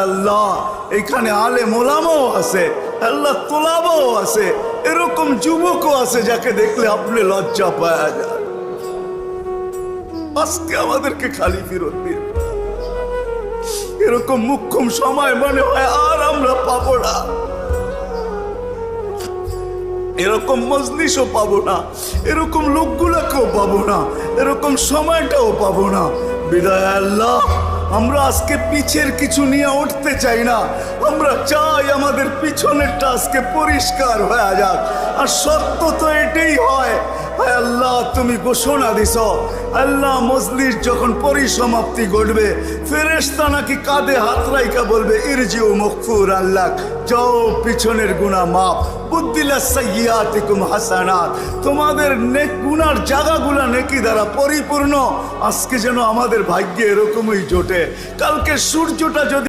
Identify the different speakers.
Speaker 1: আল্লাহ এখানে আলেম ওলামাও আছে, আল্লাহ তোলাবাও আছে, এরকম যুবকও আছে যাকে দেখলে আপনি লজ্জা পাওয়া যায়। আজকে আমাদেরকে খালি ফিরত দিন। এরকম মুখ্যম সময় মনে হয় আর আমরা পাবো না, এরকম মজলিসও পাবো না, এরকম লোকগুলাকেও পাবো না, এরকম সময়টাও পাবো না। বিদায় আল্লাহ, আমরা আজকে পিছের কিছু নিয়ে উঠতে চাই না, আমরা চাই আমাদের পিছনেরটা আজকে পরিষ্কার হয়ে যাক। আর সত্য তো এটাই হয়, আল্লাহ তুমি ঘোষণা দিছ, আল্লাহ মজলিস যখন পরিসমাপ্তি ঘটবে ফেরেশতা নাকি কাঁধে হাত রাইখা বলবে ইরজিউ মগফুর আল্লাহ, যাও পিছনের গুনাহ মাফ, বুদ্দিলা সাইয়্যাতিকুম হাসানাত, তোমাদের নেক গুনার জায়গাগুলা নেকি দ্বারা পরিপূর্ণ। আজকে যেন আমাদের ভাগ্যে এরকমই জোটে, কালকে সূর্যটা যদি